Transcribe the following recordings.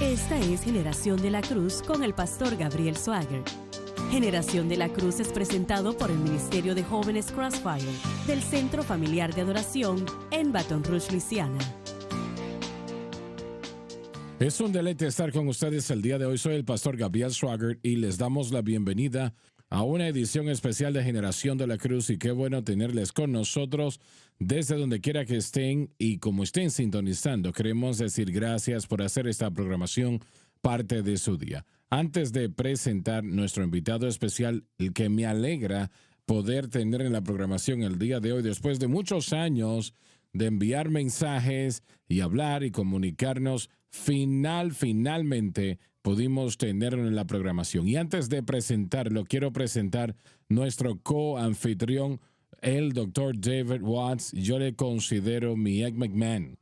Esta es Generación de la Cruz con el pastor Gabriel Swagger. Generación de la Cruz es presentado por el Ministerio de Jóvenes Crossfire del Centro Familiar de Adoración en Baton Rouge, Luisiana. Es un deleite estar con ustedes el día de hoy. Soy el pastor Gabriel Swagger y les damos la bienvenida a una edición especial de Generación de la Cruz, y qué bueno tenerles con nosotros desde donde quiera que estén y como estén sintonizando. Queremos decir gracias por hacer esta programación parte de su día. Antes de presentar nuestro invitado especial, el que me alegra poder tener en la programación el día de hoy, después de muchos años de enviar mensajes y hablar y comunicarnos, finalmente pudimos tenerlo en la programación. Y antes de presentarlo, quiero presentar nuestro co-anfitrión, el Dr. David Watts. Yo le considero mi Egg McMahon.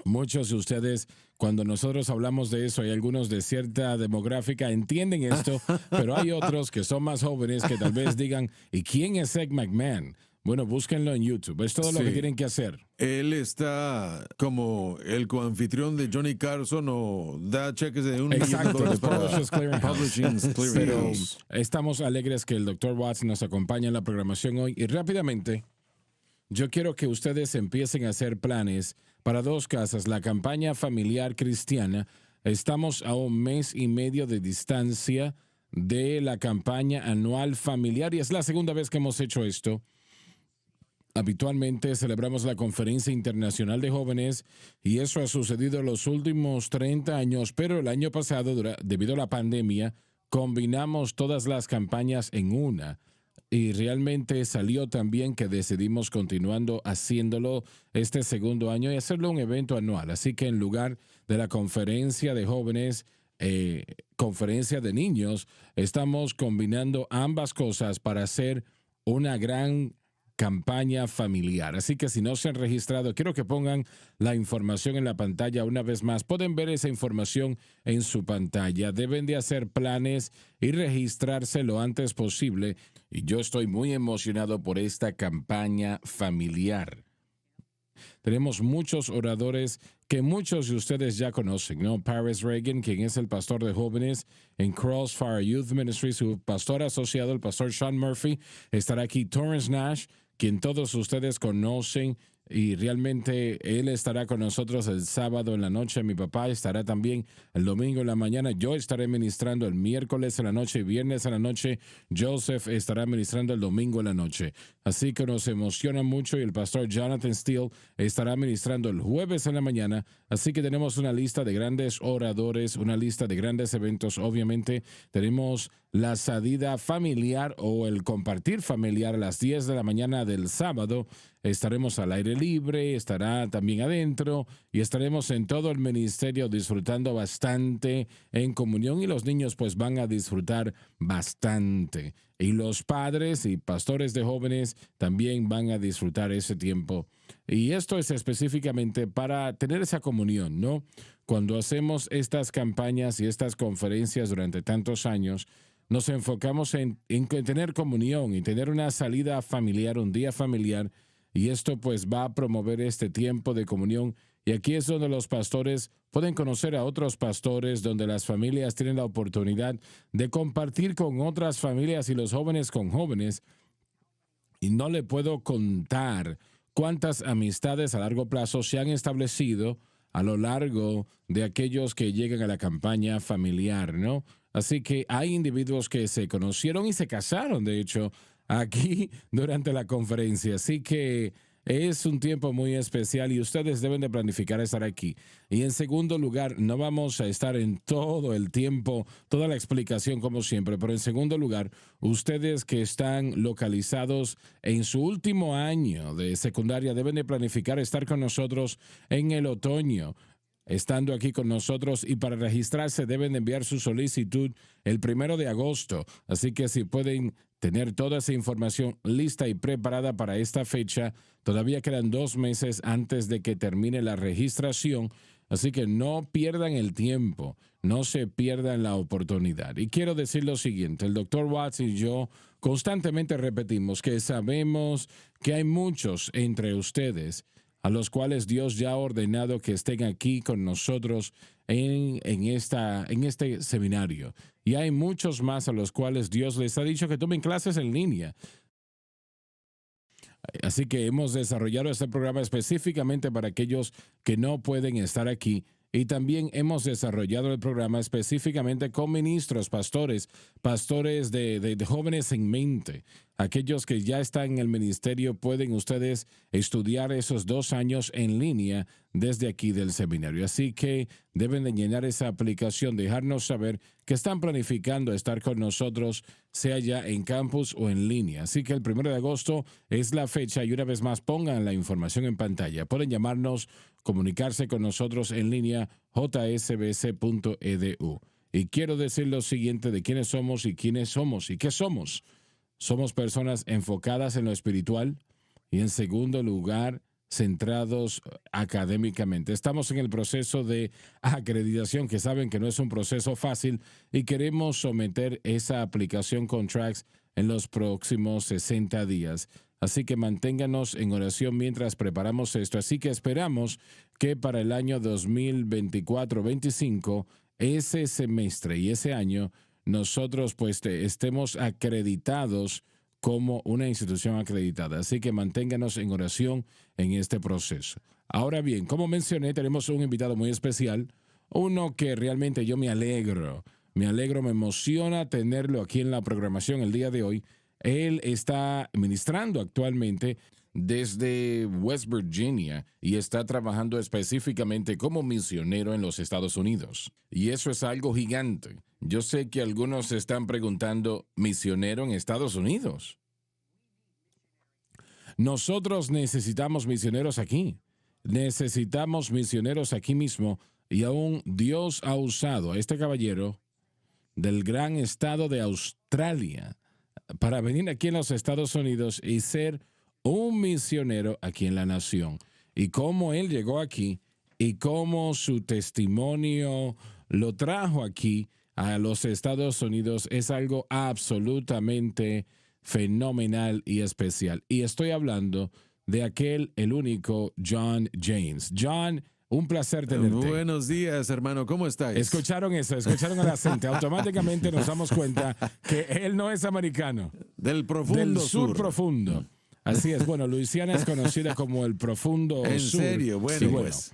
Muchos de ustedes, cuando nosotros hablamos de eso, hay algunos de cierta demográfica entienden esto, pero hay otros que son más jóvenes que tal vez digan, ¿y quién es Egg McMahon? Bueno, búsquenlo en YouTube. Es todo lo que tienen que hacer. Él está como el coanfitrión de Johnny Carson o da cheques de $1 millón para Publishing Clearinghouse. Pero estamos alegres que el Dr. Watts nos acompañe en la programación hoy. Y rápidamente, yo quiero que ustedes empiecen a hacer planes para dos casas. La campaña familiar cristiana. Estamos a 1 mes y medio de distancia de la campaña anual familiar y es la segunda vez que hemos hecho esto. Habitualmente celebramos la Conferencia Internacional de Jóvenes y eso ha sucedido los últimos 30 años, pero el año pasado, debido a la pandemia, combinamos todas las campañas en una. Y realmente salió también que decidimos continuando haciéndolo este segundo año y hacerlo un evento anual. Así que en lugar de la conferencia de jóvenes, conferencia de niños, estamos combinando ambas cosas para hacer una gran campaña familiar. Así que si no se han registrado, quiero que pongan la información en la pantalla una vez más. Pueden ver esa información en su pantalla. Deben de hacer planes y registrarse lo antes posible. Y yo estoy muy emocionado por esta campaña familiar. Tenemos muchos oradores que muchos de ustedes ya conocen, ¿no? Paris Reagan, quien es el pastor de jóvenes en Crossfire Youth Ministry, su pastor asociado, el pastor Sean Murphy, estará aquí. Torrance Nash, quien todos ustedes conocen, y realmente él estará con nosotros el sábado en la noche. Mi papá estará también el domingo en la mañana. Yo estaré ministrando el miércoles en la noche y viernes en la noche. Joseph estará ministrando el domingo en la noche. Así que nos emociona mucho, y el pastor Jonathan Steele estará ministrando el jueves en la mañana. Así que tenemos una lista de grandes oradores, una lista de grandes eventos. Obviamente tenemos la salida familiar o el compartir familiar a las 10 de la mañana del sábado. Estaremos al aire libre, estará también adentro y estaremos en todo el ministerio disfrutando bastante en comunión, y los niños pues van a disfrutar bastante. Y los padres y pastores de jóvenes también van a disfrutar ese tiempo. Y esto es específicamente para tener esa comunión, ¿no? Cuando hacemos estas campañas y estas conferencias durante tantos años, nos enfocamos en tener comunión y tener una salida familiar, un día familiar. Y esto pues va a promover este tiempo de comunión. Y aquí es donde los pastores pueden conocer a otros pastores, donde las familias tienen la oportunidad de compartir con otras familias y los jóvenes con jóvenes. Y no le puedo contar cuántas amistades a largo plazo se han establecido a lo largo de aquellos que llegan a la campaña familiar, ¿no? Así que hay individuos que se conocieron y se casaron, de hecho, aquí durante la conferencia. Así que es un tiempo muy especial y ustedes deben de planificar estar aquí. Y en segundo lugar, no vamos a estar en todo el tiempo, toda la explicación como siempre, pero en segundo lugar, ustedes que están localizados en su último año de secundaria deben de planificar estar con nosotros en el otoño, estando aquí con nosotros, y para registrarse deben enviar su solicitud el 1 de agosto. Así que si pueden tener toda esa información lista y preparada para esta fecha, todavía quedan 2 meses antes de que termine la registración. Así que no pierdan el tiempo, no se pierdan la oportunidad. Y quiero decir lo siguiente, el Dr. Watts y yo constantemente repetimos que sabemos que hay muchos entre ustedes a los cuales Dios ya ha ordenado que estén aquí con nosotros en este seminario. Y hay muchos más a los cuales Dios les ha dicho que tomen clases en línea. Así que hemos desarrollado este programa específicamente para aquellos que no pueden estar aquí. Y también hemos desarrollado el programa específicamente con ministros, pastores de jóvenes en mente. Aquellos que ya están en el ministerio, pueden ustedes estudiar esos 2 años en línea desde aquí del seminario. Así que deben de llenar esa aplicación, dejarnos saber que están planificando estar con nosotros, sea ya en campus o en línea. Así que el 1 de agosto es la fecha y una vez más pongan la información en pantalla. Pueden llamarnos, comunicarse con nosotros en línea, jsbc.edu. Y quiero decir lo siguiente de quiénes somos y qué somos. Somos personas enfocadas en lo espiritual y, en segundo lugar, centrados académicamente. Estamos en el proceso de acreditación, que saben que no es un proceso fácil, y queremos someter esa aplicación con Trax en los próximos 60 días. Así que manténganos en oración mientras preparamos esto. Así que esperamos que para el año 2024-25, ese semestre y ese año, nosotros pues estemos acreditados como una institución acreditada. Así que manténganos en oración en este proceso. Ahora bien, como mencioné, tenemos un invitado muy especial, uno que realmente yo me alegro, me emociona tenerlo aquí en la programación el día de hoy. Él está ministrando actualmente desde West Virginia y está trabajando específicamente como misionero en los Estados Unidos. Y eso es algo gigante. Yo sé que algunos se están preguntando, ¿misionero en Estados Unidos? Nosotros necesitamos misioneros aquí. Necesitamos misioneros aquí mismo. Y aún Dios ha usado a este caballero del gran estado de Australia para venir aquí en los Estados Unidos y ser un misionero aquí en la nación. Y cómo él llegó aquí y cómo su testimonio lo trajo aquí a los Estados Unidos es algo absolutamente fenomenal y especial. Y estoy hablando de el único John James. John, un placer tenerte. Buenos días, hermano. ¿Cómo estáis? ¿Escucharon eso? ¿Escucharon el acento? Automáticamente nos damos cuenta que él no es americano. Del profundo Del sur profundo. Así es. Bueno, Luisiana es conocida como el profundo sur. ¿En serio? Bueno, sí, pues.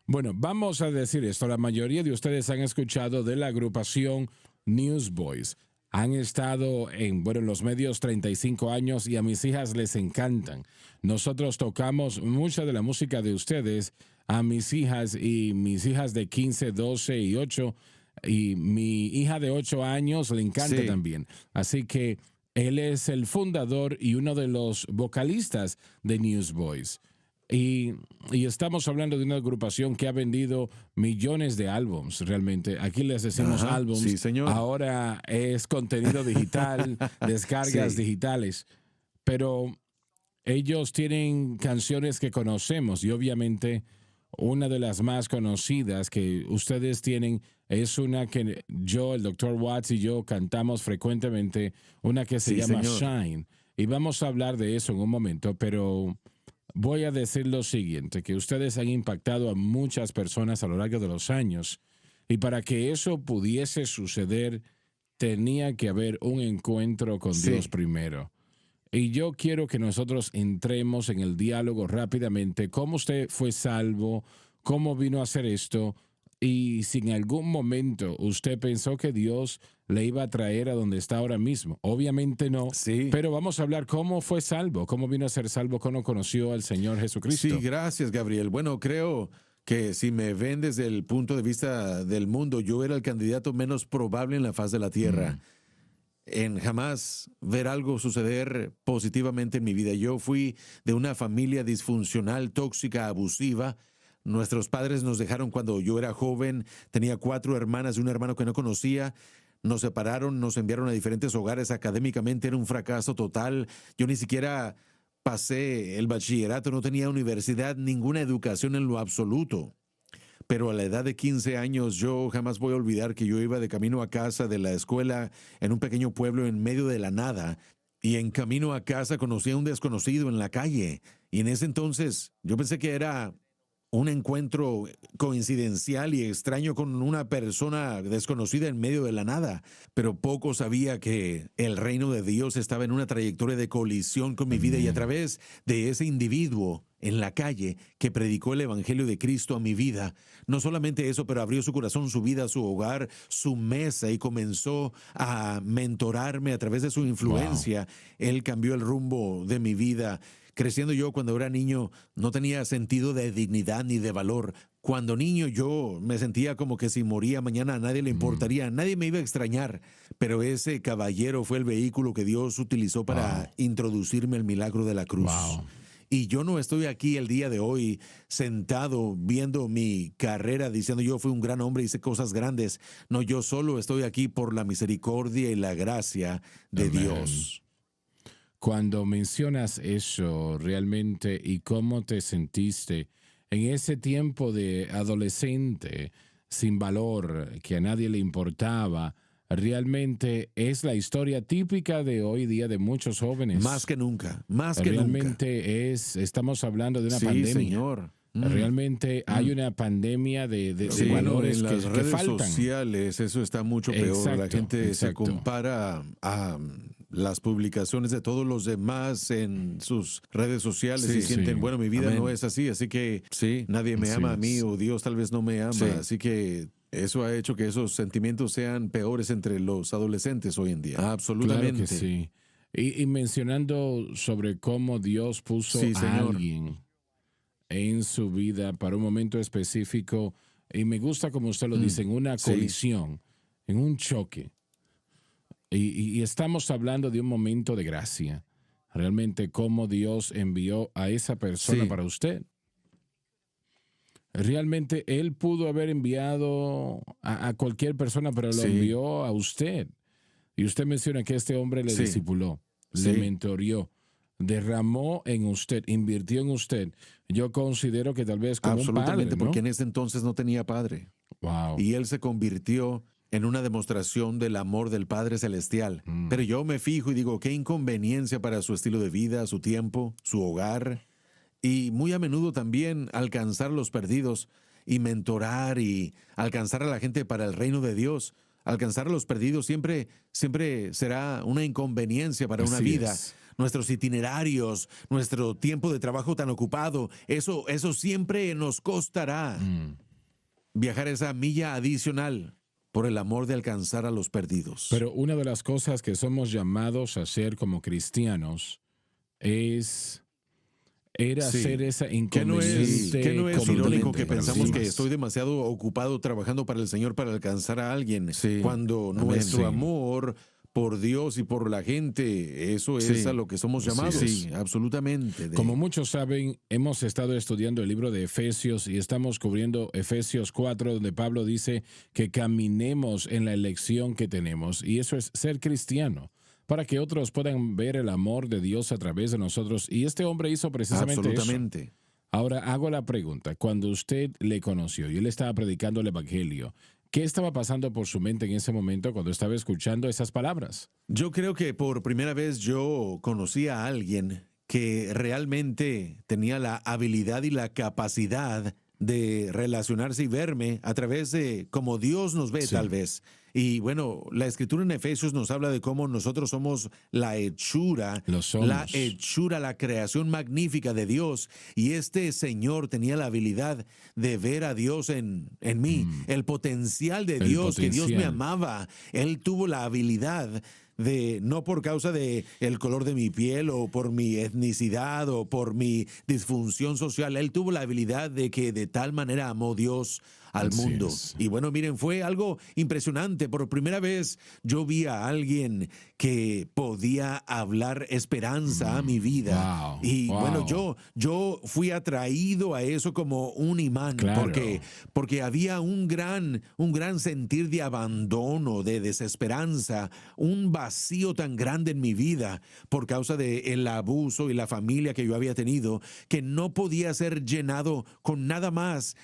Bueno, vamos a decir esto. La mayoría de ustedes han escuchado de la agrupación Newsboys. Han estado en los medios 35 años y a mis hijas les encantan. Nosotros tocamos mucha de la música de ustedes a mis hijas de 15, 12 y 8. Y mi hija de 8 años le encanta también. Así que él es el fundador y uno de los vocalistas de Newsboys. Y estamos hablando de una agrupación que ha vendido millones de álbums, realmente. Aquí les decimos álbums. Sí, señor. Ahora es contenido digital, descargas digitales. Pero ellos tienen canciones que conocemos y obviamente una de las más conocidas que ustedes tienen es una que yo, el Dr. Watts y yo cantamos frecuentemente, una que se llama Shine. Y vamos a hablar de eso en un momento, pero voy a decir lo siguiente, que ustedes han impactado a muchas personas a lo largo de los años y para que eso pudiese suceder tenía que haber un encuentro con Dios primero. Y yo quiero que nosotros entremos en el diálogo rápidamente, cómo usted fue salvo, cómo vino a hacer esto y si en algún momento usted pensó que Dios le iba a traer a donde está ahora mismo. Obviamente no, pero vamos a hablar cómo fue salvo, cómo vino a ser salvo, cómo conoció al Señor Jesucristo. Sí, gracias, Gabriel. Bueno, creo que si me ven desde el punto de vista del mundo, yo era el candidato menos probable en la faz de la tierra en jamás ver algo suceder positivamente en mi vida. Yo fui de una familia disfuncional, tóxica, abusiva. Nuestros padres nos dejaron cuando yo era joven, tenía 4 hermanas y un hermano que no conocía. Nos separaron, nos enviaron a diferentes hogares. Académicamente era un fracaso total. Yo ni siquiera pasé el bachillerato, no tenía universidad, ninguna educación en lo absoluto. Pero a la edad de 15 años yo jamás voy a olvidar que yo iba de camino a casa de la escuela en un pequeño pueblo en medio de la nada. Y en camino a casa conocí a un desconocido en la calle. Y en ese entonces yo pensé que era un encuentro coincidencial y extraño con una persona desconocida en medio de la nada, pero poco sabía que el reino de Dios estaba en una trayectoria de colisión con mi vida y a través de ese individuo en la calle que predicó el evangelio de Cristo a mi vida, no solamente eso, pero abrió su corazón, su vida, su hogar, su mesa y comenzó a mentorarme a través de su influencia. Él cambió el rumbo de mi vida. Creciendo yo cuando era niño no tenía sentido de dignidad ni de valor. Cuando niño yo me sentía como que si moría mañana a nadie le importaría, nadie me iba a extrañar. Pero ese caballero fue el vehículo que Dios utilizó para introducirme al milagro de la cruz. Y yo no estoy aquí el día de hoy sentado viendo mi carrera diciendo yo fui un gran hombre, hice cosas grandes. No, yo solo estoy aquí por la misericordia y la gracia de Dios. Cuando mencionas eso realmente y cómo te sentiste en ese tiempo de adolescente sin valor, que a nadie le importaba, realmente es la historia típica de hoy día de muchos jóvenes. Más que nunca, más que realmente nunca. estamos hablando de una pandemia. Señor. Realmente hay una pandemia de valores en las que redes faltan. Sociales eso está mucho peor. Exacto, la gente se exacto. compara a las publicaciones de todos los demás en sus redes sociales y sienten, bueno, mi vida no es así que nadie me ama a mí o Dios tal vez no me ama. Así que eso ha hecho que esos sentimientos sean peores entre los adolescentes hoy en día. Absolutamente. Claro que sí. Y mencionando sobre cómo Dios puso a alguien en su vida para un momento específico, y me gusta como usted lo dice, en una colisión, en un choque. Y estamos hablando de un momento de gracia. Realmente cómo Dios envió a esa persona para usted. Realmente Él pudo haber enviado a cualquier persona, pero lo envió a usted. Y usted menciona que este hombre le discipuló, le mentoreó, derramó en usted, invirtió en usted. Yo considero que tal vez como un padre, ¿no? Porque en ese entonces no tenía padre. Wow. Y Él se convirtió en una demostración del amor del Padre Celestial. Pero yo me fijo y digo, qué inconveniencia para su estilo de vida, su tiempo, su hogar. Y muy a menudo también alcanzar los perdidos y mentorar y alcanzar a la gente para el reino de Dios. Alcanzar a los perdidos siempre será una inconveniencia para una vida. Nuestros itinerarios, nuestro tiempo de trabajo tan ocupado, eso siempre nos costará viajar esa milla adicional por el amor de alcanzar a los perdidos. Pero una de las cosas que somos llamados a hacer como cristianos es hacer esa inconveniente. Que no es irónico que pensamos que demás. estoy demasiado ocupado trabajando para el Señor para alcanzar a alguien, cuando nuestro amor por Dios y por la gente, eso es a lo que somos llamados. Sí, absolutamente. Como muchos saben, hemos estado estudiando el libro de Efesios y estamos cubriendo Efesios 4, donde Pablo dice que caminemos en la elección que tenemos. Y eso es ser cristiano, para que otros puedan ver el amor de Dios a través de nosotros. Y este hombre hizo precisamente eso. Ahora hago la pregunta, cuando usted le conoció y él estaba predicando el evangelio, ¿qué estaba pasando por su mente en ese momento cuando estaba escuchando esas palabras? Yo creo que por primera vez yo conocí a alguien que realmente tenía la habilidad y la capacidad de relacionarse y verme a través de cómo Dios nos ve tal vez. Y bueno, la escritura en Efesios nos habla de cómo nosotros somos la hechura, la creación magnífica de Dios. Y este Señor tenía la habilidad de ver a Dios en mí, el potencial de Dios, que Dios me amaba. Él tuvo la habilidad de, no por causa de el color de mi piel o por mi etnicidad o por mi disfunción social, él tuvo la habilidad de que de tal manera amó Dios al mundo. Y bueno, miren, fue algo impresionante. Por primera vez yo vi a alguien que podía hablar esperanza a mi vida. Bueno, yo fui atraído a eso como un imán, porque había un gran sentir de abandono, de desesperanza, un vacío tan grande en mi vida por causa del abuso y la familia que yo había tenido, que no podía ser llenado con nada más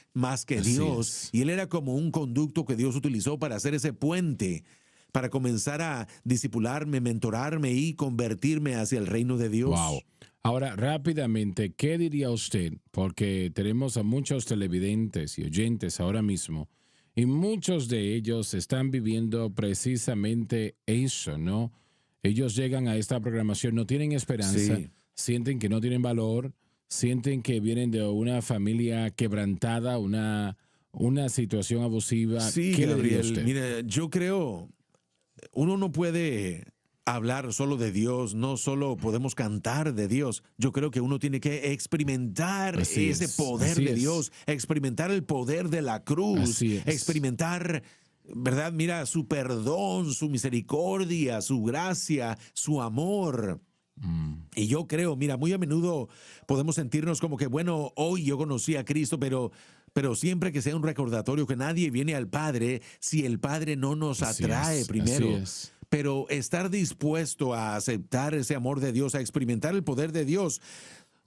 que Dios. Y Él era como un conducto que Dios utilizó para hacer ese puente. para comenzar a discipularme, mentorarme y convertirme hacia el reino de Dios. Wow. Ahora, rápidamente, ¿qué diría usted? Porque tenemos a muchos televidentes y oyentes ahora mismo, y muchos de ellos están viviendo precisamente eso, ¿no? Ellos llegan a esta programación, no tienen esperanza, Sí. sienten que no tienen valor, sienten que vienen de una familia quebrantada, una situación abusiva. Sí, ¿Qué le diría Gabriel, usted? mira, yo creo, uno no puede hablar solo de Dios, no solo podemos cantar de Dios. Yo creo que uno tiene que experimentar Así ese es, poder así de es. Dios, experimentar el poder de la cruz, Así es. experimentar, ¿verdad? Mira, su perdón, su misericordia, su gracia, su amor. Y yo creo, mira, muy a menudo podemos sentirnos como que, bueno, hoy yo conocí a Cristo, pero siempre que sea un recordatorio que nadie viene al Padre si el Padre no nos Así atrae es, primero. así es. Pero estar dispuesto a aceptar ese amor de Dios, a experimentar el poder de Dios,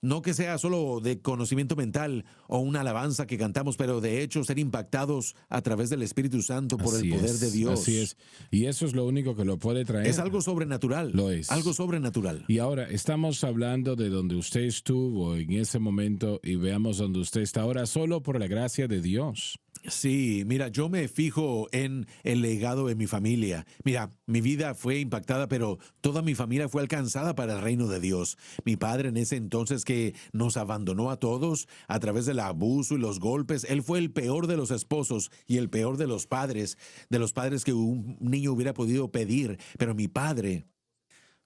no que sea solo de conocimiento mental o una alabanza que cantamos, pero de hecho ser impactados a través del Espíritu Santo por Así el poder es, de Dios. Así es. Y eso es lo único que lo puede traer. Es algo sobrenatural. Lo es. Algo sobrenatural. Y ahora estamos hablando de donde usted estuvo en ese momento y veamos donde usted está ahora solo por la gracia de Dios. Sí, mira, yo me fijo en el legado de mi familia. Mira, mi vida fue impactada, pero toda mi familia fue alcanzada para el reino de Dios. Mi padre en ese entonces que nos abandonó a todos a través del abuso y los golpes, él fue el peor de los esposos y el peor de los padres que un niño hubiera podido pedir. Pero mi padre,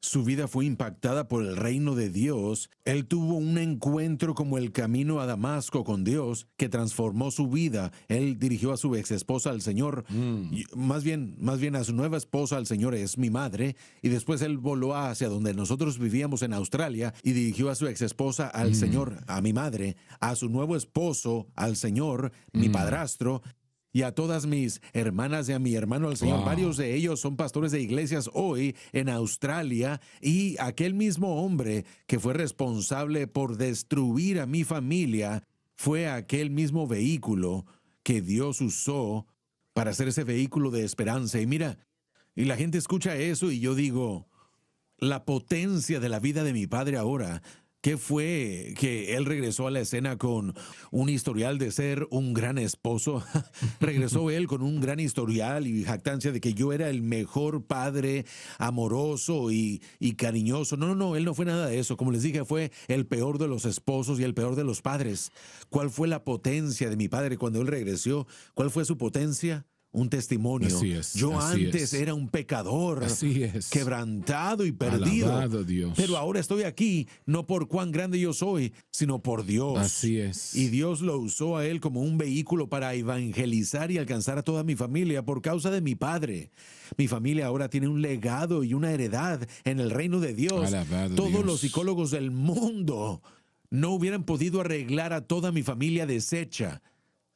su vida fue impactada por el reino de Dios. Él tuvo un encuentro como el camino a Damasco con Dios que transformó su vida. Él dirigió a su ex esposa al Señor, y más bien a su nueva esposa al Señor, es mi madre, y después él voló hacia donde nosotros vivíamos en Australia y dirigió a su ex esposa al Señor, a mi madre, a su nuevo esposo al Señor, mi padrastro, y a todas mis hermanas y a mi hermano al Señor. Wow. Varios de ellos son pastores de iglesias hoy en Australia, y aquel mismo hombre que fue responsable por destruir a mi familia fue aquel mismo vehículo que Dios usó para hacer ese vehículo de esperanza. Y mira, y la gente escucha eso y yo digo, la potencia de la vida de mi padre ahora, que fue que él regresó a la escena con un historial de ser un gran esposo. Regresó él con un gran historial y jactancia de que yo era el mejor padre amoroso y cariñoso. No, él no fue nada de eso. Como les dije, fue el peor de los esposos y el peor de los padres. ¿Cuál fue la potencia de mi padre cuando él regresó? ¿Cuál fue su potencia? Un testimonio. Así es, Yo así antes es. era un pecador, Así es. quebrantado y perdido. Alabado Dios. Pero ahora estoy aquí, no por cuán grande yo soy, sino por Dios. Así es. Y Dios lo usó a él como un vehículo para evangelizar y alcanzar a toda mi familia por causa de mi padre. Mi familia ahora tiene un legado y una heredad en el reino de Dios. Alabado Todos Dios. los psicólogos del mundo no hubieran podido arreglar a toda mi familia deshecha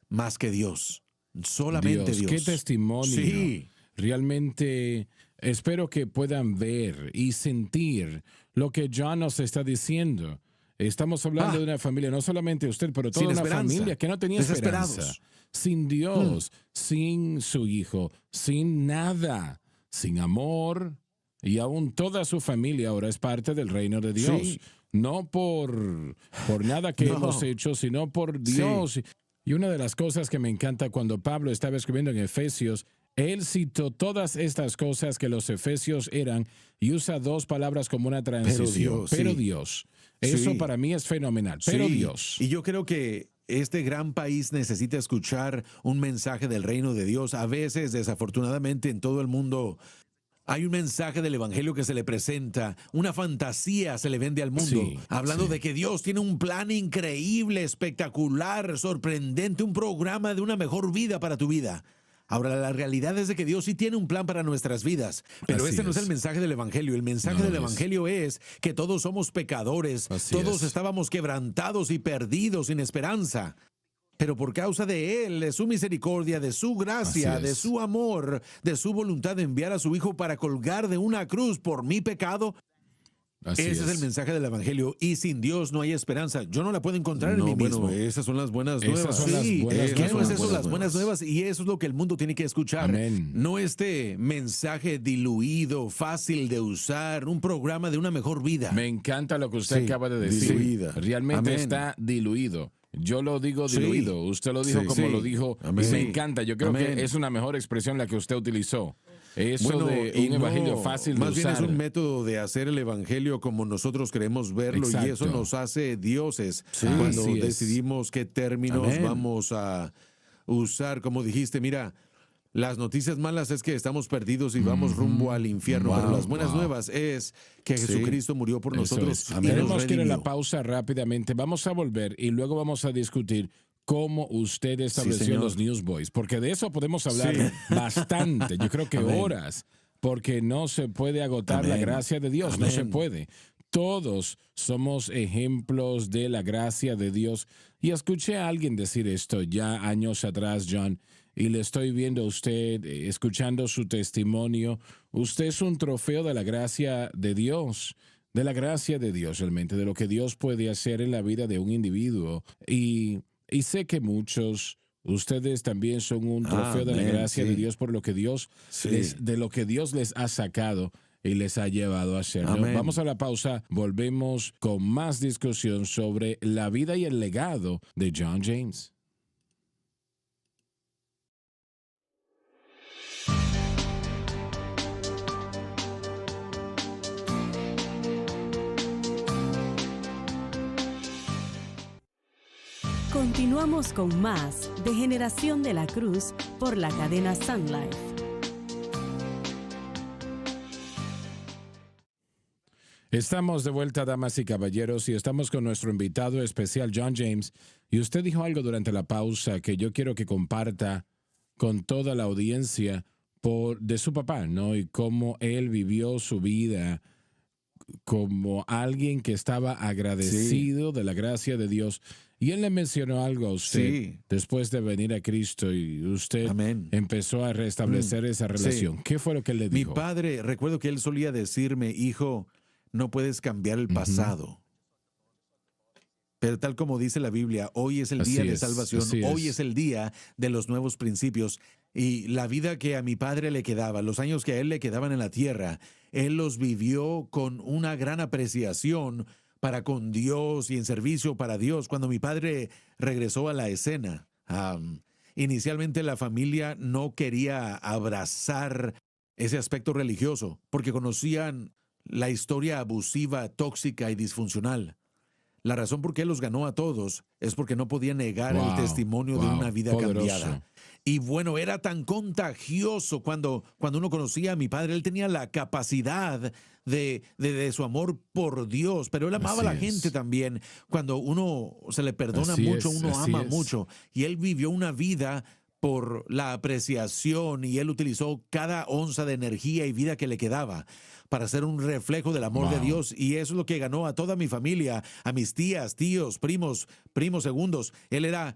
más que Dios. Solamente Dios. Qué testimonio. Sí. Realmente espero que puedan ver y sentir lo que John nos está diciendo. Estamos hablando de una familia, no solamente usted, pero toda Sin una esperanza. familia que no tenía Desesperados. esperanza. Sin Dios, sin su hijo, sin nada, sin amor. Y aún toda su familia ahora es parte del reino de Dios. Sí. No por nada que No. hemos hecho, sino por Dios. Y una de las cosas que me encanta cuando Pablo estaba escribiendo en Efesios, él citó todas estas cosas que los efesios eran y usa dos palabras como una transición. Pero sí. Dios. Eso Sí. para mí es fenomenal. Pero Sí, Dios. Y yo creo que este gran país necesita escuchar un mensaje del reino de Dios. A veces, desafortunadamente, en todo el mundo hay un mensaje del evangelio que se le presenta, una fantasía se le vende al mundo, Sí, hablando sí. de que Dios tiene un plan increíble, espectacular, sorprendente, un programa de una mejor vida para tu vida. Ahora, la realidad es de que Dios sí tiene un plan para nuestras vidas, pero Así este no es es. el mensaje del Evangelio. El mensaje No del es. Evangelio es que todos somos pecadores, Así todos es. estábamos quebrantados y perdidos sin esperanza. Pero por causa de Él, de su misericordia, de su gracia, Así es. de su amor, de su voluntad de enviar a su Hijo para colgar de una cruz por mi pecado, Así Ese es el mensaje del Evangelio. Y sin Dios no hay esperanza. Yo no la puedo encontrar en mí mismo. Bueno, esas son las buenas esas nuevas. son las buenas ¿Qué no es nuevas. eso? Las buenas nuevas. Y eso es lo que el mundo tiene que escuchar. Amén. No este mensaje diluido, fácil de usar, un programa de una mejor vida. Me encanta lo que usted Sí, acaba de decir. diluida. Realmente Amén. está diluido. Yo lo digo Sí. diluido. Usted lo dijo Sí, como sí. lo dijo. Amén. Y me encanta. Yo creo Amén. que es una mejor expresión la que usted utilizó. Eso Bueno, de y un evangelio fácil de más bien usar. es un método de hacer el evangelio como nosotros queremos verlo, Exacto. y eso nos hace dioses Sí, cuando así es. decidimos qué términos Amén. vamos a usar. Como dijiste, mira, las noticias malas es que estamos perdidos y vamos rumbo al infierno, pero las buenas nuevas es que Jesucristo murió por Eso nosotros es. y nos Tenemos que ir a la redimió. pausa rápidamente. Vamos a volver y luego vamos a discutir cómo usted estableció señor. los Newsboys, porque de eso podemos hablar Sí. bastante. Yo creo que Amén. horas, porque no se puede agotar la Amén. gracia de Dios, no se Amén. puede. Todos somos ejemplos de la gracia de Dios. Y escuché a alguien decir esto ya años atrás, John, y le estoy viendo a usted, escuchando su testimonio. Usted es un trofeo de la gracia de Dios. De la gracia de Dios, realmente, de lo que Dios puede hacer en la vida de un individuo. Y sé que muchos, ustedes también son un trofeo de la Amén, gracia sí. de Dios por lo que Dios Sí. de lo que Dios les ha sacado y les ha llevado a hacer. Amén. Vamos a la pausa, volvemos con más discusión sobre la vida y el legado de John James. Continuamos con más de Generación de la Cruz por la cadena Sun Life. Estamos de vuelta, damas y caballeros, y estamos con nuestro invitado especial, John James. Y usted dijo algo durante la pausa que yo quiero que comparta con toda la audiencia de su papá, ¿no? Y cómo él vivió su vida como alguien que estaba agradecido de la gracia de Dios. Y él le mencionó algo a usted Sí. después de venir a Cristo y usted Amén. empezó a restablecer esa relación. Sí. ¿Qué fue lo que él le Mi dijo? padre, recuerdo que él solía decirme, hijo, no puedes cambiar el pasado. Pero tal como dice la Biblia, hoy es el Así día de es, salvación, así hoy es. es el día de los nuevos principios. Y la vida que a mi padre le quedaba, los años que a él le quedaban en la tierra, él los vivió con una gran apreciación para con Dios y en servicio para Dios. Cuando mi padre regresó a la escena, inicialmente la familia no quería abrazar ese aspecto religioso porque conocían la historia abusiva, tóxica y disfuncional. La razón por qué los ganó a todos es porque no podía negar el testimonio de una vida poderoso. cambiada. Y bueno, era tan contagioso cuando uno conocía a mi padre. Él tenía la capacidad de su amor por Dios, pero él amaba a la Así es. gente también. Cuando uno se le perdona Así mucho, es, uno así ama es. mucho. Y él vivió una vida por la apreciación y él utilizó cada onza de energía y vida que le quedaba para ser un reflejo del amor de Wow. Dios. Y eso es lo que ganó a toda mi familia, a mis tías, tíos, primos segundos. Él era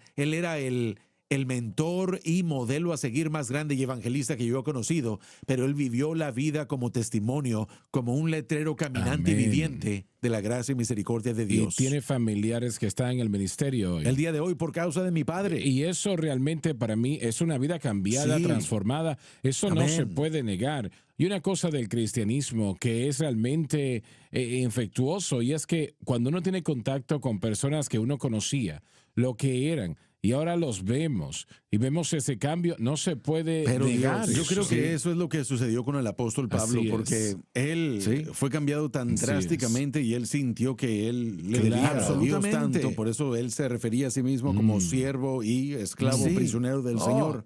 el mentor y modelo a seguir más grande y evangelista que yo he conocido, pero él vivió la vida como testimonio, como un letrero caminante Amén. y viviente de la gracia y misericordia de Y Dios. tiene familiares que están en el ministerio hoy. El día de hoy, por causa de mi padre. Y eso realmente para mí es una vida cambiada, Sí. transformada. Eso no Amén. se puede negar. Y una cosa del cristianismo que es realmente infectuoso, y es que cuando uno tiene contacto con personas que uno conocía, lo que eran, y ahora los vemos, y vemos ese cambio, no se puede Pero negar. Dios, yo eso. creo que eso es lo que sucedió con el apóstol Pablo, Así es. porque él Sí. fue cambiado tan Así drásticamente y él sintió que él le debía Claro. a Dios Absolutamente. tanto, por eso él se refería a sí mismo como siervo y esclavo Sí. prisionero del Oh. Señor.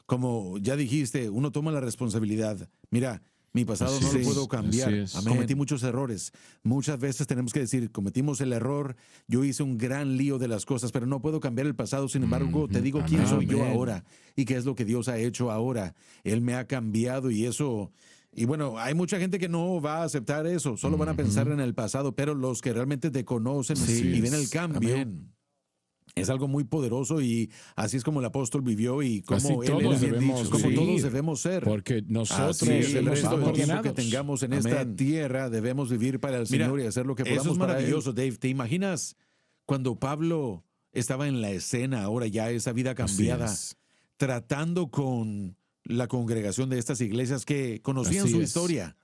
Como ya dijiste, uno toma la responsabilidad. Mira, mi pasado Así no lo es, puedo cambiar. así es. Cometí muchos errores. Muchas veces tenemos que decir, cometimos el error, yo hice un gran lío de las cosas, pero no puedo cambiar el pasado. Sin embargo, te digo quién soy yo Amén. ahora y qué es lo que Dios ha hecho ahora. Él me ha cambiado y eso... Y bueno, hay mucha gente que no va a aceptar eso, solo van a pensar en el pasado, pero los que realmente te conocen Así y es. ven el cambio, Amén. Es algo muy poderoso y así es como el apóstol vivió y Así como él todos era, debemos como vivir, todos debemos ser. porque nosotros Así es, el hemos resto sido del tiempo que ordenados. tengamos en esta Amén. tierra debemos vivir para el Mira, Señor y hacer lo que eso podamos es para Él. maravilloso, Dave. ¿Te imaginas cuando Pablo estaba en la escena, ahora ya esa vida Así cambiada, es. tratando con la congregación de estas iglesias que conocían Así su es. historia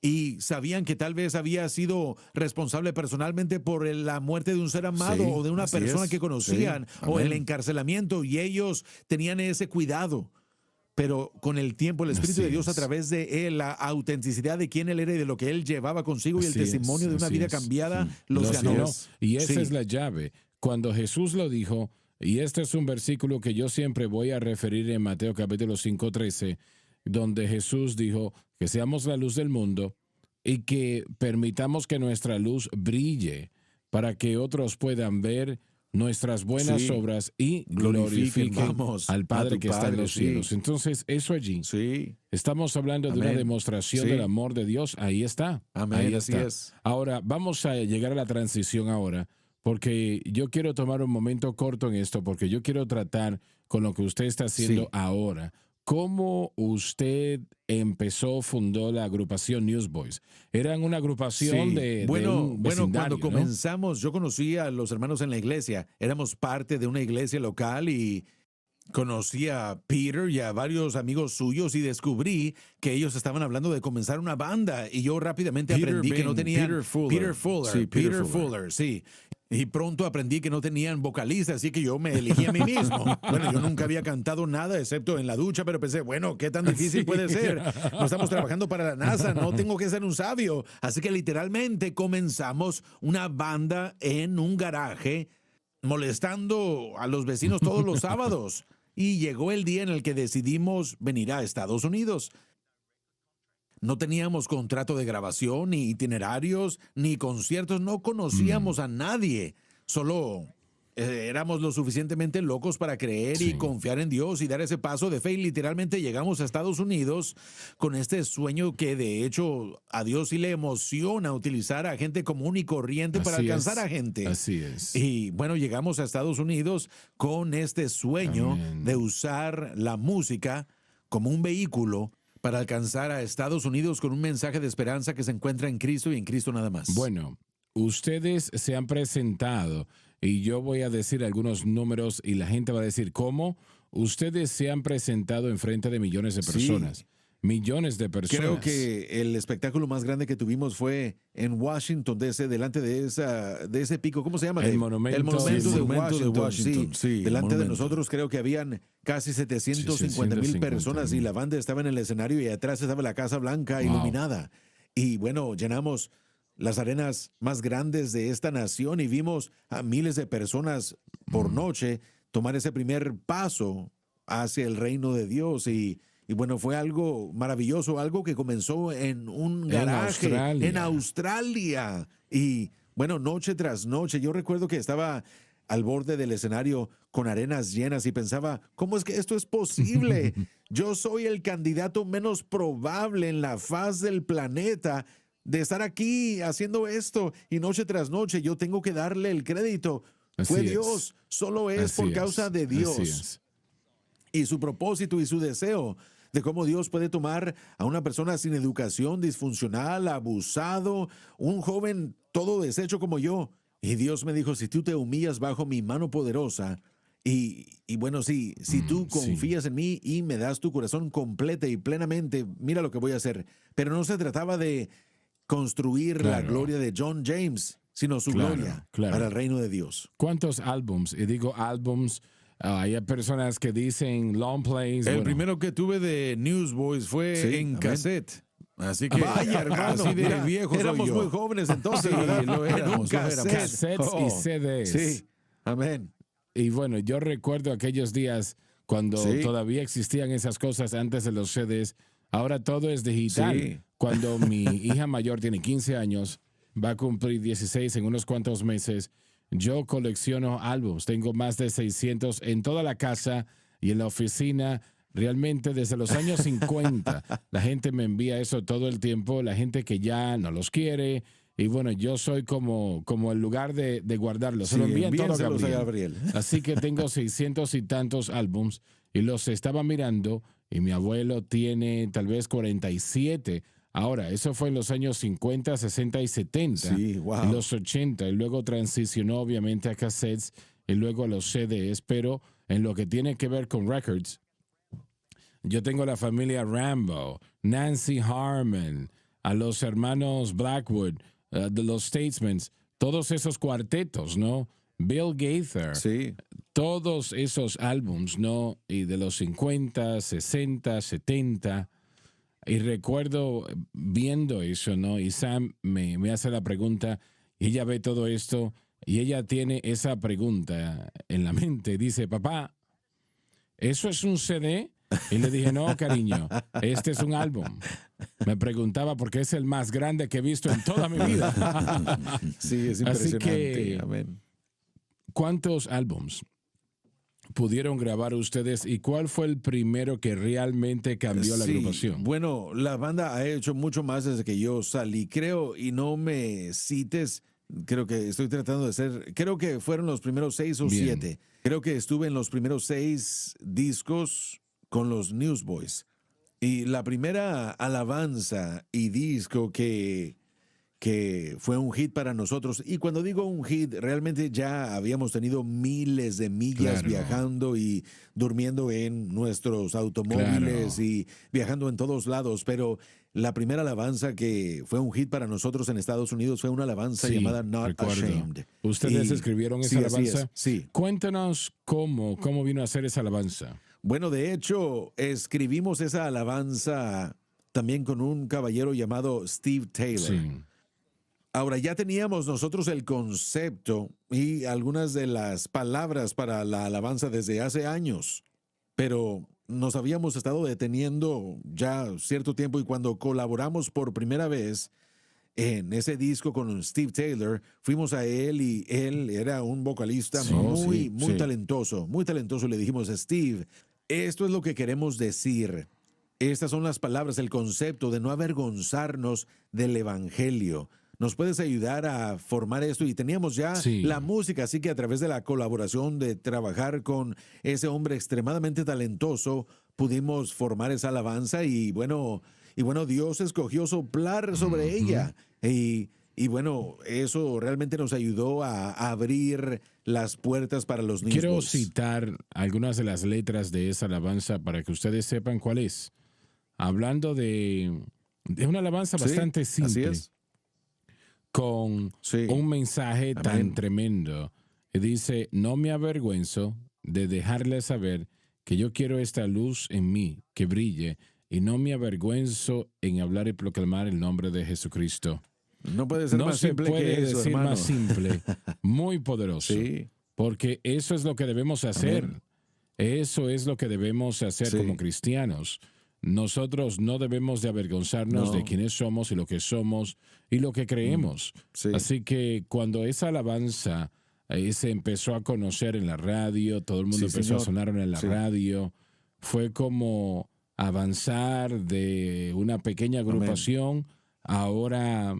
y sabían que tal vez había sido responsable personalmente por la muerte de un ser amado Sí, o de una así persona es. que conocían Sí, o el amén. encarcelamiento, y ellos tenían ese cuidado. Pero con el tiempo, el Espíritu Así de Dios, a es. través de él, la autenticidad de quién él era y de lo que él llevaba consigo y el Así es, testimonio de una así vida es. cambiada, los ganó. ganó. Y esa Sí. es la llave. Cuando Jesús lo dijo, y este es un versículo que yo siempre voy a referir en Mateo capítulo 5:13, donde Jesús dijo que seamos la luz del mundo y que permitamos que nuestra luz brille para que otros puedan ver nuestras buenas Sí. obras y Glorifiquen, glorifiquen vamos, al a Padre tu que está en Padre, los sí. cielos. Entonces, eso allí, Sí. estamos hablando de una Amén. demostración Sí. del amor de Dios. Ahí está. Amén, Ahí así está. es. Ahora, vamos a llegar a la transición ahora, porque yo quiero tomar un momento corto en esto, porque yo quiero tratar con lo que usted está haciendo Sí. ahora. ¿Cómo usted fundó la agrupación Newsboys? Eran una agrupación Sí. de Bueno, un cuando vecindario, ¿no? comenzamos, yo conocí a los hermanos en la iglesia. Éramos parte de una iglesia local y conocí a Peter y a varios amigos suyos y descubrí que ellos estaban hablando de comenzar una banda y yo rápidamente Peter aprendí que no Bing, tenían Peter Fuller. Peter Fuller, Sí, Peter Peter Fuller. Fuller, sí. Y pronto aprendí que no tenían vocalista, así que yo me elegí a mí mismo. Bueno, yo nunca había cantado nada excepto en la ducha, pero pensé, bueno, ¿qué tan difícil puede ser? No estamos trabajando para la NASA, no tengo que ser un sabio. Así que literalmente comenzamos una banda en un garaje, molestando a los vecinos todos los sábados. Y llegó el día en el que decidimos venir a Estados Unidos. No teníamos contrato de grabación, ni itinerarios, ni conciertos, no conocíamos a nadie. Solo éramos lo suficientemente locos para creer y Sí. confiar en Dios y dar ese paso de fe. Y literalmente llegamos a Estados Unidos con este sueño que de hecho a Dios sí le emociona utilizar a gente común y corriente para Así alcanzar es. a gente. Así es. Y bueno, llegamos a Estados Unidos con este sueño Amén. de usar la música como un vehículo para alcanzar a Estados Unidos con un mensaje de esperanza que se encuentra en Cristo y en Cristo nada más. Bueno, ustedes se han presentado y yo voy a decir algunos números y la gente va a decir cómo ustedes se han presentado en frente de millones de Sí. personas. Millones de personas. Creo que el espectáculo más grande que tuvimos fue en Washington, DC, delante de ese pico. ¿Cómo se llama? El Dave? monumento- El monumento, Sí, de, el Washington, monumento de Washington, sí. sí, el Delante de monumento. nosotros creo que habían casi 750,000 750,000. personas y la banda estaba en el escenario y atrás estaba la Casa Blanca Wow. iluminada. Y bueno, llenamos las arenas más grandes de esta nación y vimos a miles de personas por noche tomar ese primer paso hacia el reino de Dios y bueno, fue algo maravilloso, algo que comenzó en un garaje en Australia. Y bueno, noche tras noche, yo recuerdo que estaba al borde del escenario con arenas llenas y pensaba, ¿cómo es que esto es posible? Yo soy el candidato menos probable en la faz del planeta de estar aquí haciendo esto y noche tras noche yo tengo que darle el crédito. Así Fue es. Dios, solo es Así por es. causa de Dios Así es. y su propósito y su deseo de cómo Dios puede tomar a una persona sin educación, disfuncional, abusado, un joven todo deshecho como yo. Y Dios me dijo, si tú te humillas bajo mi mano poderosa, y bueno, si tú sí. confías en mí y me das tu corazón completa y plenamente, mira lo que voy a hacer. Pero no se trataba de construir la Claro. gloria de John James, sino su Claro, gloria claro. para el reino de Dios. ¿Cuántos álbums? Y digo álbums, hay personas que dicen long plays. El bueno, primero que tuve de Newsboys fue Sí, en amén. cassette. Así que Vaya, hermano, así de mira, viejo soy éramos yo. muy jóvenes entonces, Sí, ¿verdad? lo éramos, En un lo éramos. cassette. Cassettes y CDs. Sí, amén. Y bueno, yo recuerdo aquellos días cuando Sí. todavía existían esas cosas antes de los CDs. Ahora todo es digital. Sí. Cuando mi hija mayor tiene 15 años, va a cumplir 16 en unos cuantos meses, yo colecciono álbumes. Tengo más de 600 en toda la casa y en la oficina. Realmente desde los años 50 la gente me envía eso todo el tiempo. La gente que ya no los quiere, Y bueno, yo soy como el lugar de guardarlos. Se lo envían todo a envíenselos Gabriel. Así que tengo 600 y tantos álbums y los estaba mirando y mi abuelo tiene tal vez 47. Ahora, eso fue en los años 50, 60 y 70. Sí, wow. En los 80 y luego transicionó obviamente a cassettes y luego a los CDs, pero en lo que tiene que ver con records, yo tengo la familia Rambo, Nancy Harmon, a los hermanos Blackwood, de los Statesmen, todos esos cuartetos, ¿no? Bill Gaither, Sí. todos esos álbums, ¿no? Y de los 50, 60, 70. Y recuerdo viendo eso, ¿no? Y Sam me hace la pregunta, y ella ve todo esto, y ella tiene esa pregunta en la mente. Dice, papá, ¿eso es un CD? Y le dije, no, cariño, este es un álbum. Me preguntaba porque es el más grande que he visto en toda mi vida. Sí, es Así impresionante. que, Amén. ¿cuántos álbums pudieron grabar ustedes y cuál fue el primero que realmente cambió la Sí, agrupación? bueno, la banda ha hecho mucho más desde que yo salí, creo, y no me cites, creo que estoy tratando de ser, creo que fueron los primeros 6 o Bien. 7. Creo que estuve en los primeros 6 discos con los Newsboys. Y la primera alabanza y disco que fue un hit para nosotros. Y cuando digo un hit, realmente ya habíamos tenido miles de millas Claro. viajando y durmiendo en nuestros automóviles Claro. y viajando en todos lados. Pero la primera alabanza que fue un hit para nosotros en Estados Unidos fue una alabanza Sí, llamada Not recuerdo. Ashamed. ¿Ustedes Y- escribieron sí, esa así alabanza? es, sí. Cuéntanos cómo vino a ser esa alabanza. Bueno, de hecho, escribimos esa alabanza también con un caballero llamado Steve Taylor. Sí. Ahora, ya teníamos nosotros el concepto y algunas de las palabras para la alabanza desde hace años, pero nos habíamos estado deteniendo ya cierto tiempo y cuando colaboramos por primera vez en ese disco con Steve Taylor, fuimos a él y él era un vocalista Sí, muy sí. talentoso, muy talentoso. Le dijimos, Steve, esto es lo que queremos decir. Estas son las palabras, el concepto de no avergonzarnos del evangelio. ¿Nos puedes ayudar a formar esto? Y teníamos ya Sí. la música, así que a través de la colaboración de trabajar con ese hombre extremadamente talentoso, pudimos formar esa alabanza y bueno, Dios escogió soplar sobre ella. Y bueno, eso realmente nos ayudó a abrir las puertas para los niños. Quiero citar algunas de las letras de esa alabanza para que ustedes sepan cuál es. Hablando de una alabanza bastante simple, Así es. con Sí. un mensaje tan Amén. tremendo. Y dice, no me avergüenzo de dejarle saber que yo quiero esta luz en mí, que brille, y no me avergüenzo en hablar y proclamar el nombre de Jesucristo. No puede ser No más se simple puede que eso, decir hermano. más simple, muy poderoso. Sí. Porque eso es lo que debemos hacer. Amén. Eso es lo que debemos hacer Sí. como cristianos. Nosotros no debemos de avergonzarnos No. de quiénes somos y lo que somos y lo que creemos. Sí. Así que cuando esa alabanza se empezó a conocer en la radio, todo el mundo Sí, empezó a señor. sonar en la Sí. radio, fue como avanzar de una pequeña agrupación a ahora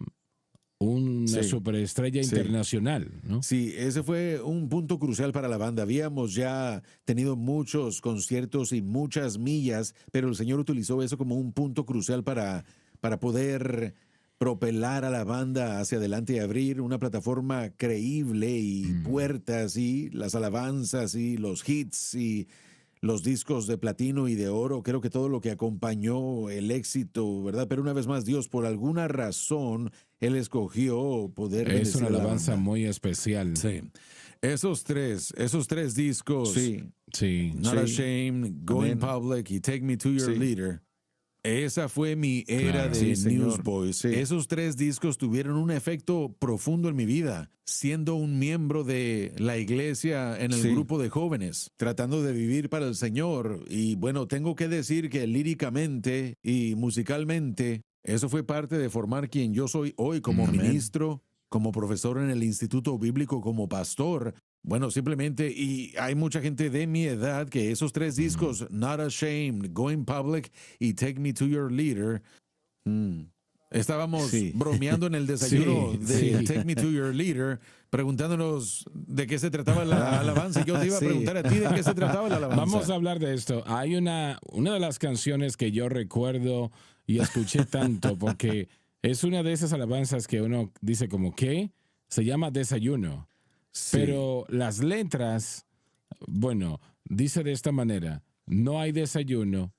una Sí. superestrella Sí. internacional, ¿no? Sí, ese fue un punto crucial para la banda. Habíamos ya tenido muchos conciertos y muchas millas, pero el Señor utilizó eso como un punto crucial para poder propelar a la banda hacia adelante y abrir una plataforma creíble y puertas y las alabanzas y los hits y los discos de platino y de oro. Creo que todo lo que acompañó el éxito, ¿verdad? Pero una vez más, Dios, por alguna razón, Él escogió poder Es bendecir una a la alabanza banda. muy especial. Sí. Esos tres discos, Sí. Sí. Not Sí. Ashamed, Going Amén. Public y Take Me to Your Sí. Leader, esa fue mi era Claro. de Sí, señor. Newsboys. Sí. Esos tres discos tuvieron un efecto profundo en mi vida, siendo un miembro de la iglesia en el Sí. grupo de jóvenes. Tratando de vivir para el Señor. Y bueno, tengo que decir que líricamente y musicalmente, eso fue parte de formar quien yo soy hoy como Amén. ministro, como profesor en el Instituto Bíblico, como pastor. Bueno, simplemente, y hay mucha gente de mi edad que esos tres discos, Not Ashamed, Going Public y Take Me to Your Leader, Estábamos bromeando en el desayuno de Take Me to Your Leader, preguntándonos de qué se trataba la alabanza. Yo te iba a preguntar a ti de qué se trataba la alabanza. Vamos a hablar de esto. Hay una de las canciones que yo recuerdo y escuché tanto, porque es una de esas alabanzas que uno dice como, ¿qué? Se llama Desayuno. Sí. Pero las letras, bueno, dice de esta manera: no hay desayuno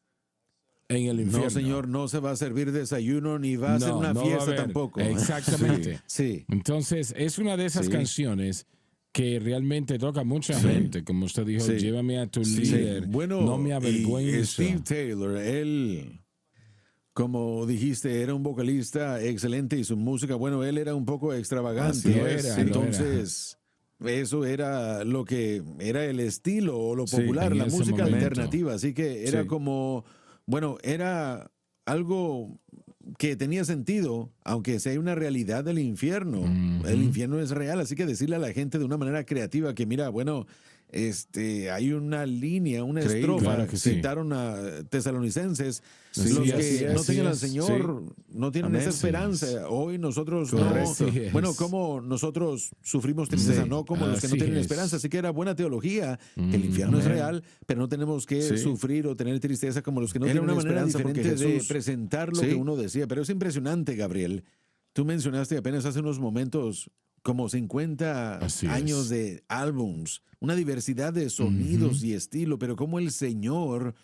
en el infierno. No, señor, no se va a servir desayuno ni va a ser una fiesta tampoco. Exactamente. Sí. Entonces, es una de esas canciones que realmente toca a mucha gente. Como usted dijo, llévame a tu líder, bueno, no me avergüenzo. Y Steve Taylor, él, como dijiste, era un vocalista excelente y su música, bueno, él era un poco extravagante. Entonces, eso era lo que era el estilo o lo popular, la música alternativa. Así que era como... Bueno, era algo que tenía sentido, aunque sea una realidad del infierno. El infierno es real, así que decirle a la gente de una manera creativa que, mira, bueno, hay una línea, una estrofa, claro que citaron a tesalonicenses, los que no tengan al Señor no tienen esa esperanza. Hoy nosotros bueno, como nosotros sufrimos tristeza, no como los que no tienen esperanza. Así que era buena teología, que el infierno es real, pero no tenemos que sufrir o tener tristeza como los que no tienen esperanza, porque Jesús de presentar lo que uno decía. Pero es impresionante, Gabriel. Tú mencionaste apenas hace unos momentos como 50 años de álbums, una diversidad de sonidos y estilo, pero como el Señor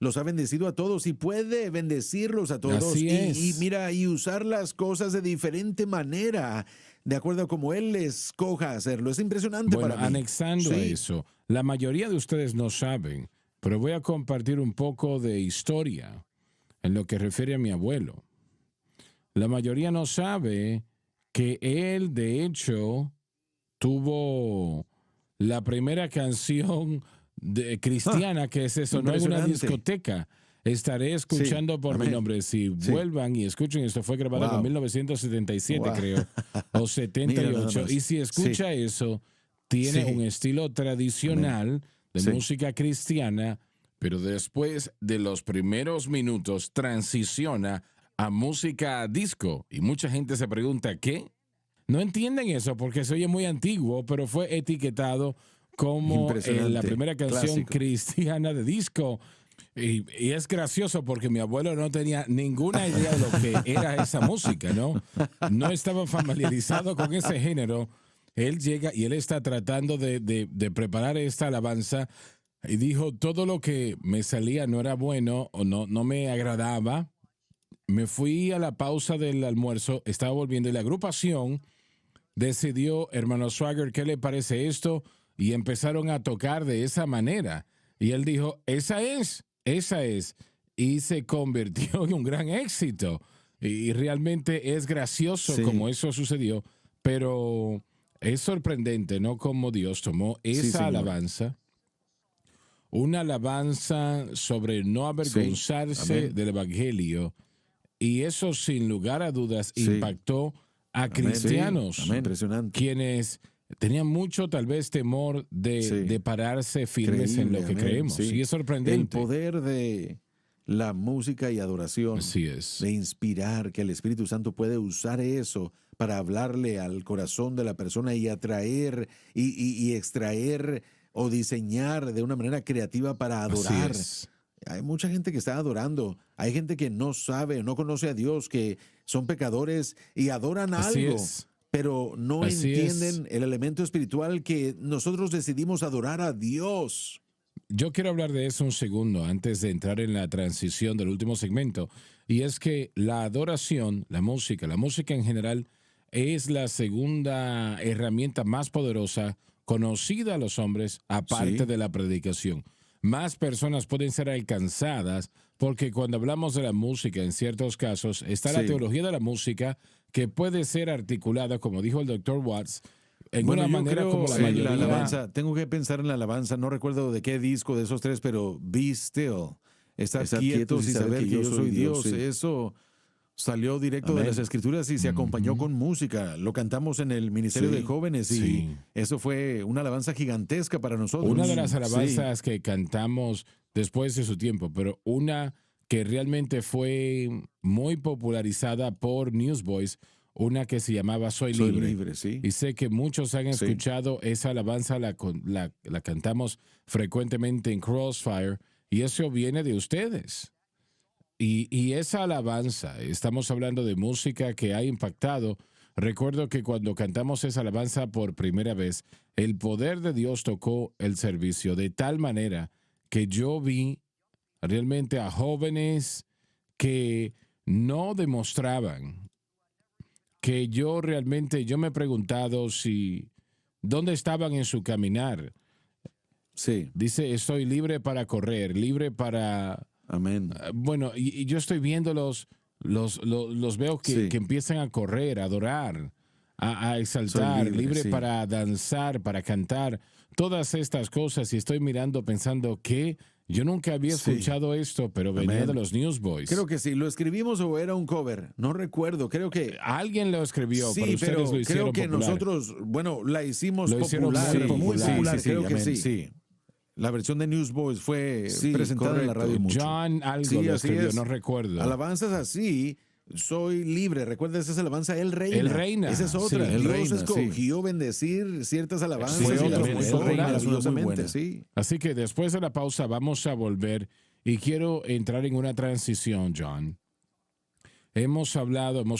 los ha bendecido a todos y puede bendecirlos a todos. Y mira, y usar las cosas de diferente manera, de acuerdo a como Él escoja hacerlo. Es impresionante para mí. Anexando a eso, la mayoría de ustedes no saben, pero voy a compartir un poco de historia en lo que refiere a mi abuelo. La mayoría no sabe que él, de hecho, tuvo la primera canción cristiana que se sonó en una discoteca. Estaré escuchando por mi nombre. Si vuelvan y escuchen, esto fue grabado en 1977, creo, o 78. Y si escucha eso, tiene un estilo tradicional de música cristiana, pero después de los primeros minutos transiciona a música disco. Y mucha gente se pregunta, ¿qué? No entienden eso porque se oye muy antiguo, pero fue etiquetado como la primera canción cristiana de disco. Y es gracioso porque mi abuelo no tenía ninguna idea de lo que era esa música, ¿no? No estaba familiarizado con ese género. Él llega y él está tratando de preparar esta alabanza y dijo, todo lo que me salía no era bueno o no me agradaba. Me fui a la pausa del almuerzo, estaba volviendo y la agrupación decidió, hermano Swagger, ¿qué le parece esto? Y empezaron a tocar de esa manera. Y él dijo, esa es. Y se convirtió en un gran éxito. Y realmente es gracioso como eso sucedió, pero es sorprendente, ¿no? Como Dios tomó esa alabanza, una alabanza sobre no avergonzarse del evangelio, y eso sin lugar a dudas impactó a cristianos, quienes tenían mucho tal vez temor de pararse firmes en lo que creemos. Y es sorprendente. El poder de la música y adoración, de inspirar, que el Espíritu Santo puede usar eso para hablarle al corazón de la persona y atraer y extraer o diseñar de una manera creativa para adorar. Hay mucha gente que está adorando. Hay gente que no sabe, no conoce a Dios, que son pecadores y adoran algo, pero no entienden el elemento espiritual que nosotros decidimos adorar a Dios. Yo quiero hablar de eso un segundo antes de entrar en la transición del último segmento. Y es que la adoración, la música en general, es la segunda herramienta más poderosa conocida a los hombres, aparte de la predicación. Más personas pueden ser alcanzadas porque cuando hablamos de la música, en ciertos casos, está la teología de la música que puede ser articulada, como dijo el Dr. Watts, en una manera como la mayoría. La alabanza, tengo que pensar en la alabanza, no recuerdo de qué disco de esos tres, pero Be Still, estar quietos y saber que yo soy Dios. Eso salió directo de las Escrituras y se acompañó con música. Lo cantamos en el Ministerio de Jóvenes y eso fue una alabanza gigantesca para nosotros. Una de las alabanzas que cantamos después de su tiempo, pero una que realmente fue muy popularizada por Newsboys, una que se llamaba Soy Libre. Sí. Y sé que muchos han escuchado esa alabanza, la cantamos frecuentemente en Crossfire, y eso viene de ustedes. Y esa alabanza, estamos hablando de música que ha impactado. Recuerdo que cuando cantamos esa alabanza por primera vez, el poder de Dios tocó el servicio de tal manera que yo vi realmente a jóvenes que no demostraban, que yo me he preguntado dónde estaban en su caminar. Sí. Dice, estoy libre para correr, libre para... Amén. Bueno, y yo estoy viendo los veo que empiezan a correr, a adorar, a exaltar, libre para danzar, para cantar, todas estas cosas. Y estoy mirando, pensando que yo nunca había escuchado esto, pero venía de los Newsboys. Creo que sí. ¿Lo escribimos o era un cover? No recuerdo. Creo que... Alguien lo escribió, pero ustedes pero lo hicieron creo que popular. nosotros, la hicimos Lo hicieron popular. muy popular. Creo que amén. sí. La versión de Newsboys fue presentada correcto. en la radio mucho. John algo lo así escribió, es. no recuerdo. Alabanzas así, soy libre. ¿Recuerdas esa alabanza? Él reina. Él reina. Esa es otra. Sí, Él Dios reina, escogió bendecir ciertas alabanzas. Fue y otra las muy puso popular, maravillosamente, muy buena. sí. Así que después de la pausa vamos a volver y quiero entrar en una transición, John. Hemos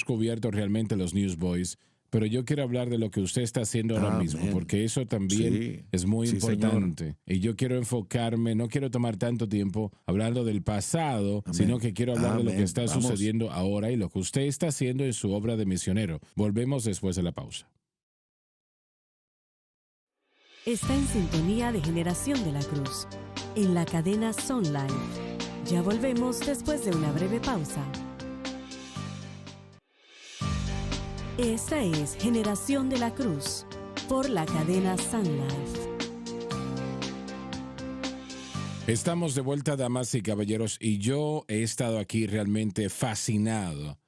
cubierto realmente los Newsboys, pero yo quiero hablar de lo que usted está haciendo ahora mismo, porque eso también es muy importante. Y yo quiero enfocarme, no quiero tomar tanto tiempo hablando del pasado, sino que quiero hablar de lo que está sucediendo ahora y lo que usted está haciendo en su obra de misionero. Volvemos después de la pausa. Está en sintonía de Generación de la Cruz, en la cadena Sun Life. Ya volvemos después de una breve pausa. Esta es Generación de la Cruz, por la cadena Sun Life. Estamos de vuelta, damas y caballeros, y yo he estado aquí realmente fascinado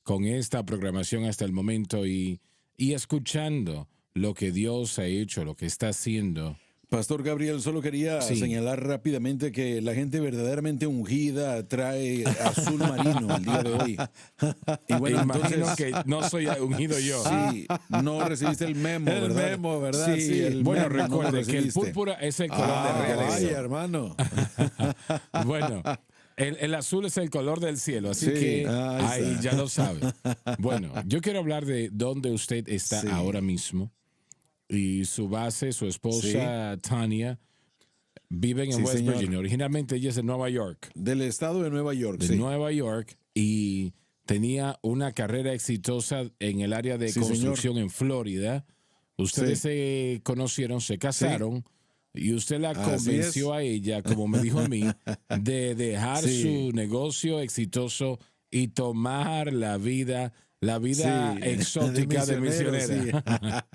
con esta programación hasta el momento y escuchando lo que Dios ha hecho, lo que está haciendo. Pastor Gabriel, solo quería señalar rápidamente que la gente verdaderamente ungida trae azul marino el día de hoy. Y bueno, imagino que no soy ungido yo. Sí, no recibiste el memo, ¿verdad? El memo, ¿verdad? Sí, el bueno, memo recuerde no que el recibiste. púrpura es el color de realeza. Vaya, hermano. Bueno, el azul es el color del cielo, así que ahí ya lo sabe. Bueno, yo quiero hablar de dónde usted está ahora mismo. Y su base, su esposa, Tania, viven en West Virginia. Originalmente ella es de Nueva York. Del estado de Nueva York, De Nueva York, y tenía una carrera exitosa en el área de construcción en Florida. Ustedes se conocieron, se casaron, y usted la convenció a ella, como me dijo a mí, de dejar su negocio exitoso y tomar la vida exótica de misionera.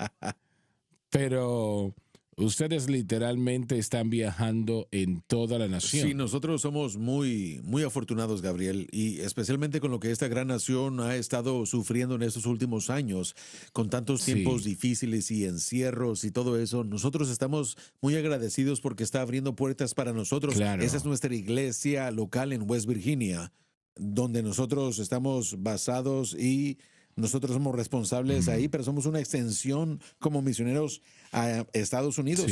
Pero ustedes literalmente están viajando en toda la nación. Sí, nosotros somos muy, muy afortunados, Gabriel, y especialmente con lo que esta gran nación ha estado sufriendo en estos últimos años, con tantos tiempos difíciles y encierros y todo eso. Nosotros estamos muy agradecidos porque está abriendo puertas para nosotros. Claro. Esa es nuestra iglesia local en West Virginia, donde nosotros estamos basados y nosotros somos responsables ahí, pero somos una extensión como misioneros a Estados Unidos.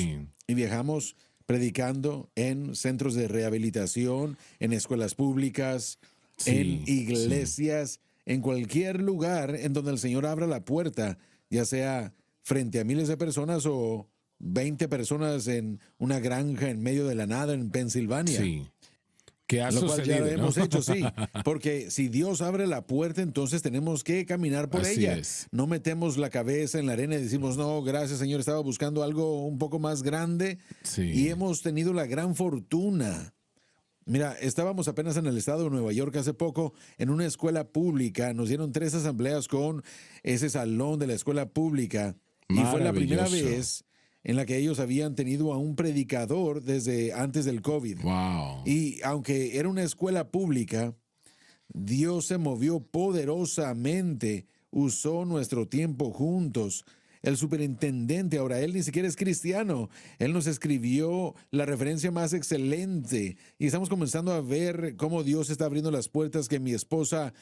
Y viajamos predicando en centros de rehabilitación, en escuelas públicas, en iglesias, en cualquier lugar en donde el Señor abra la puerta, ya sea frente a miles de personas o 20 personas en una granja en medio de la nada en Pensilvania. Sí. Que ha lo cual sucedido, ya lo ¿no? hemos hecho, sí. Porque si Dios abre la puerta, entonces tenemos que caminar por Así ella. es. No metemos la cabeza en la arena y decimos, no, gracias Señor, estaba buscando algo un poco más grande. Y hemos tenido la gran fortuna. Mira, estábamos apenas en el estado de Nueva York hace poco en una escuela pública. Nos dieron 3 asambleas con ese salón de la escuela pública. Y fue la primera vez en la que ellos habían tenido a un predicador desde antes del COVID. Wow. Y aunque era una escuela pública, Dios se movió poderosamente, usó nuestro tiempo juntos. el superintendente. Ahora, él ni siquiera es cristiano. Él nos escribió la referencia más excelente y estamos comenzando a ver cómo Dios está abriendo las puertas, que mi esposa,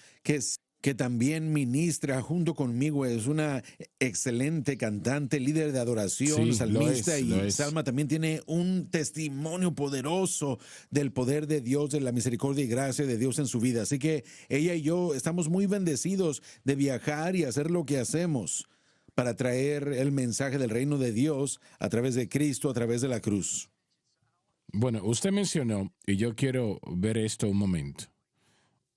que también ministra junto conmigo, es una excelente cantante, líder de adoración, Sí, salmista, lo y es. Salma también tiene un testimonio poderoso del poder de Dios, de la misericordia y gracia de Dios en su vida. Así que ella y yo estamos muy bendecidos de viajar y hacer lo que hacemos para traer el mensaje del reino de Dios a través de Cristo, a través de la cruz. Bueno, usted mencionó, y yo quiero ver esto un momento.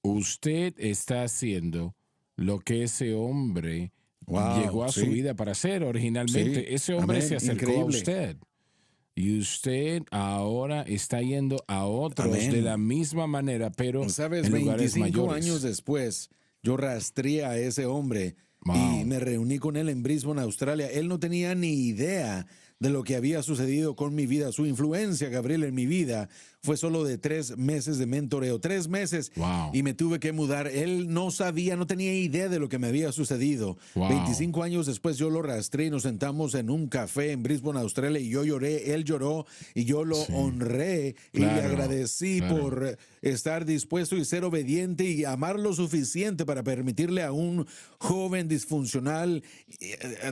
Usted está haciendo lo que ese hombre llegó a su vida para hacer originalmente. Sí. Ese hombre Amén. se acercó a Increíble. usted. Y usted ahora está yendo a otros Amén. de la misma manera, pero Sabes, en lugares 25 mayores. años después, yo rastreé a ese hombre Wow. y me reuní con él en Brisbane, Australia. Él no tenía ni idea de lo que había sucedido con mi vida. Su influencia, Gabriel, en mi vida fue solo de 3 meses de mentoreo. 3 meses. Wow. Y me tuve que mudar. Él no sabía, no tenía idea de lo que me había sucedido. Wow. 25 años después yo lo rastreé y nos sentamos en un café en Brisbane, Australia, y yo lloré, él lloró y yo lo honré y le Claro, agradecí claro. por estar dispuesto y ser obediente y amar lo suficiente para permitirle a un joven disfuncional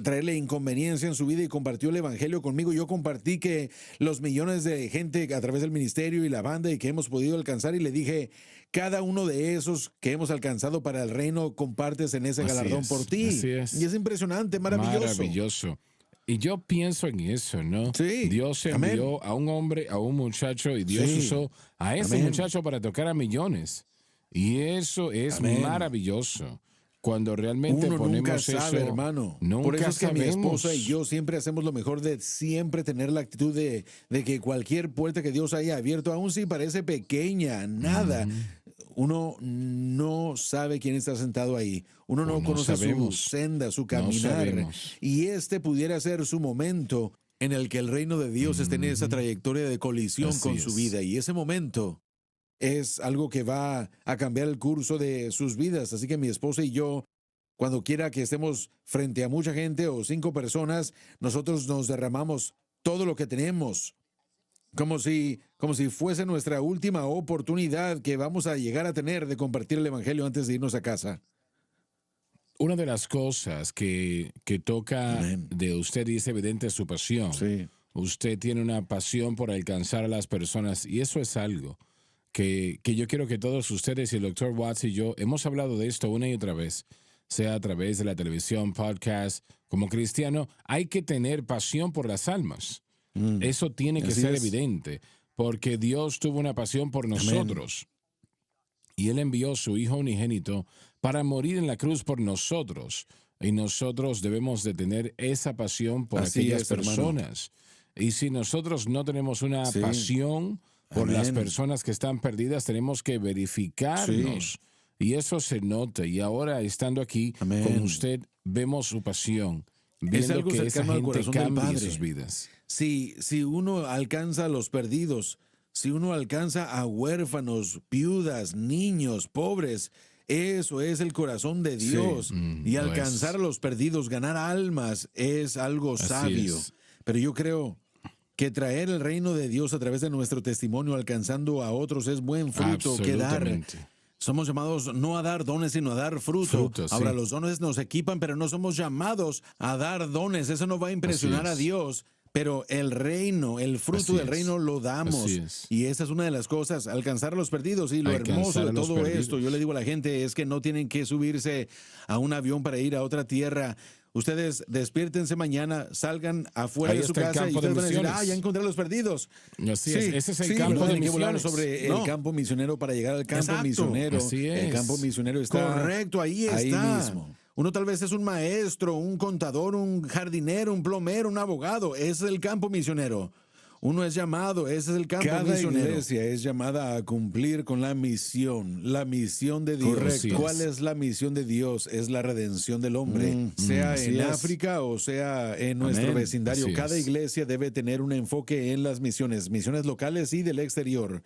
traerle inconveniencia en su vida, y compartió el evangelio conmigo. Yo compartí que los millones de gente a través del ministerio y la banda y que hemos podido alcanzar, y le dije, cada uno de esos que hemos alcanzado para el reino, compartes en ese Así galardón es, por ti. así es. Y es impresionante, maravilloso. Maravilloso. Y yo pienso en eso, ¿no? Sí. Dios envió a un hombre, a un muchacho, y Dios Sí. usó a ese Amén. muchacho para tocar a millones. Y eso es Amén. maravilloso. Cuando realmente Uno ponemos nunca sabe, eso, hermano. Nunca Por eso es que mi sabemos. esposa y yo siempre hacemos lo mejor de siempre tener la actitud de que cualquier puerta que Dios haya abierto, aun si parece pequeña, nada, uno no sabe quién está sentado ahí. Uno no No conoce sabemos. su senda, su No caminar. sabemos. Y este pudiera ser su momento en el que el reino de Dios esté en esa trayectoria de colisión Así con su es. vida. Y ese momento es algo que va a cambiar el curso de sus vidas. Así que mi esposa y yo, cuando quiera que estemos frente a mucha gente o 5 personas, nosotros nos derramamos todo lo que tenemos, como si fuese nuestra última oportunidad que vamos a llegar a tener de compartir el evangelio antes de irnos a casa. Una de las cosas que toca Amén. de usted y es evidente su pasión. Sí. Usted tiene una pasión por alcanzar a las personas, y eso es algo que yo quiero que todos ustedes y el Dr. Watts y yo hemos hablado de esto una y otra vez, sea a través de la televisión, podcast. Como cristiano, hay que tener pasión por las almas. Eso tiene que Así ser es. evidente, porque Dios tuvo una pasión por nosotros. Y Él envió a su Hijo unigénito para morir en la cruz por nosotros. Y nosotros debemos de tener esa pasión por Así aquellas es, hermano. personas. Y si nosotros no tenemos una Sí. pasión por Amén. las personas que están perdidas, tenemos que verificarnos. Y eso se nota. Y ahora, estando aquí Amén. con usted, vemos su pasión, viendo algo que esa cercano al gente corazón del cambie Padre. sus vidas. Si uno alcanza a los perdidos, si uno alcanza a huérfanos, viudas, niños, pobres, eso es el corazón de Dios. Y lo alcanzar es. a los perdidos, ganar almas, es algo Así sabio. es. Pero yo creo que traer el reino de Dios a través de nuestro testimonio, alcanzando a otros, es buen fruto que dar. Absolutamente. Somos llamados no a dar dones, sino a dar fruto. Fruto, sí. Ahora, los dones nos equipan, pero no somos llamados a dar dones. Eso no va a impresionar Así a es. Dios. Pero el reino, el fruto Así del es. reino lo damos. Así es. Y esa es una de las cosas, alcanzar a los perdidos. Y lo Alcanzar hermoso a de los todo perdidos. esto, yo le digo a la gente, es que no tienen que subirse a un avión para ir a otra tierra. Ustedes despiértense mañana, salgan afuera Ahí de su está el casa y campo de ustedes van a decir, misiones. ya encontré a los perdidos. Así es. Ese es el campo pero de tienen que volar misiones. sobre el No. campo misionero para llegar al campo Exacto. misionero. Así es. El campo misionero está Correcto, ahí ahí está. mismo. Uno tal vez es un maestro, un contador, un jardinero, un plomero, un abogado. Ese es el campo misionero. Uno es llamado, ese es el campo Cada misionero. iglesia es llamada a cumplir con la misión de Dios. Correcto. Así es. ¿Cuál es la misión de Dios? Es la redención del hombre, sea así en es. África o sea en nuestro Amén. vecindario. Así Cada es. iglesia debe tener un enfoque en las misiones locales y del exterior.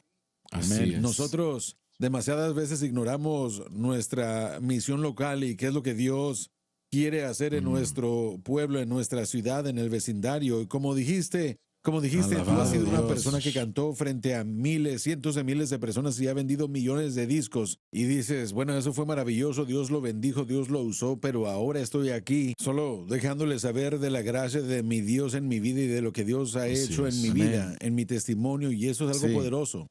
Así es. Nosotros demasiadas veces ignoramos nuestra misión local y qué es lo que Dios quiere hacer en nuestro pueblo, en nuestra ciudad, en el vecindario. Y como dijiste, tú has sido una persona que cantó frente a miles, cientos de miles de personas y ha vendido millones de discos. Y dices, bueno, eso fue maravilloso, Dios lo bendijo, Dios lo usó, pero ahora estoy aquí solo dejándole saber de la gracia de mi Dios en mi vida y de lo que Dios ha hecho en mi vida, en mi testimonio, y eso es algo poderoso.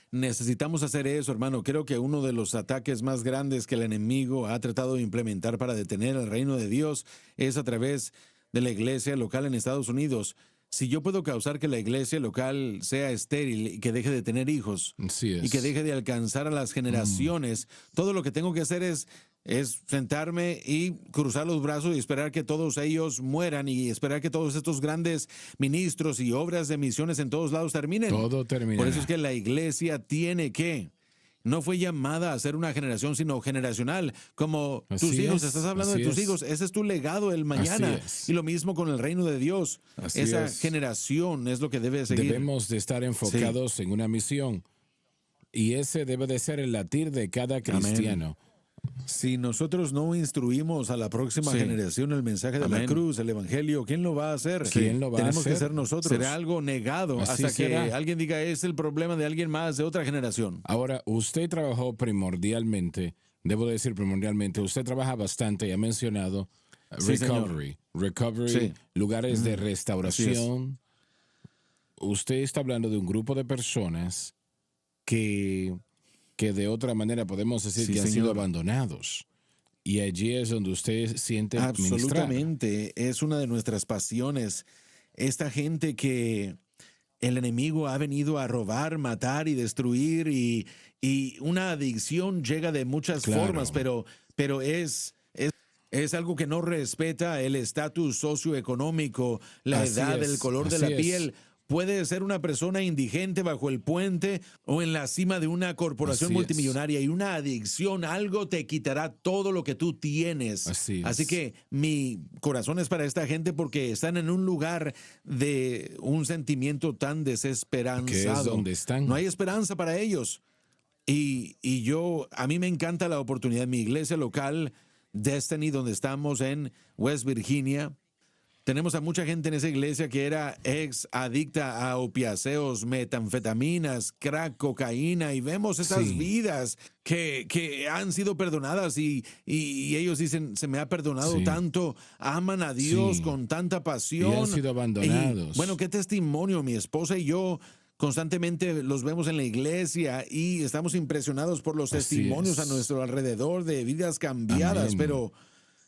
Necesitamos hacer eso, hermano. Creo que uno de los ataques más grandes que el enemigo ha tratado de implementar para detener el reino de Dios es a través de la iglesia local en Estados Unidos. Si yo puedo causar que la iglesia local sea estéril y que deje de tener hijos y que deje de alcanzar a las generaciones, todo lo que tengo que hacer es sentarme y cruzar los brazos y esperar que todos ellos mueran y esperar que todos estos grandes ministros y obras de misiones en todos lados terminen. Todo termina. Por eso es que la iglesia tiene que... No fue llamada a ser una generación, sino generacional. Como tus hijos, estás hablando de tus hijos. Ese es tu legado el mañana. Y lo mismo con el reino de Dios. Esa generación es lo que debe seguir. Debemos de estar enfocados en una misión. Y ese debe de ser el latir de cada cristiano. Amén. Si nosotros no instruimos a la próxima generación el mensaje de la cruz, el evangelio, ¿quién lo va a hacer? ¿Quién lo va a hacer? Tenemos que ser nosotros. Será algo negado hasta que alguien diga, es el problema de alguien más, de otra generación. Ahora, usted trabajó primordialmente, usted trabaja bastante y ha mencionado recovery, lugares de restauración. Usted está hablando de un grupo de personas que de otra manera podemos decir que han sido abandonados. Y allí es donde usted siente absolutamente ministrar. Es una de nuestras pasiones. Esta gente que el enemigo ha venido a robar, matar y destruir, y una adicción llega de muchas formas, pero es algo que no respeta el estatus socioeconómico, la edad, el color de la piel. Puede ser una persona indigente bajo el puente o en la cima de una corporación multimillonaria, y una adicción, algo te quitará todo lo que tú tienes. Así que mi corazón es para esta gente, porque están en un lugar de un sentimiento tan desesperanzado. ¿Qué es donde están? No hay esperanza para ellos. Y a mí me encanta la oportunidad. Mi iglesia local, Destiny, donde estamos en West Virginia, tenemos a mucha gente en esa iglesia que era ex adicta a opiáceos, metanfetaminas, crack, cocaína, y vemos esas vidas que han sido perdonadas y ellos dicen, se me ha perdonado tanto, aman a Dios con tanta pasión. Y han sido abandonados. Y, bueno, qué testimonio. Mi esposa y yo constantemente los vemos en la iglesia y estamos impresionados por los testimonios a nuestro alrededor de vidas cambiadas,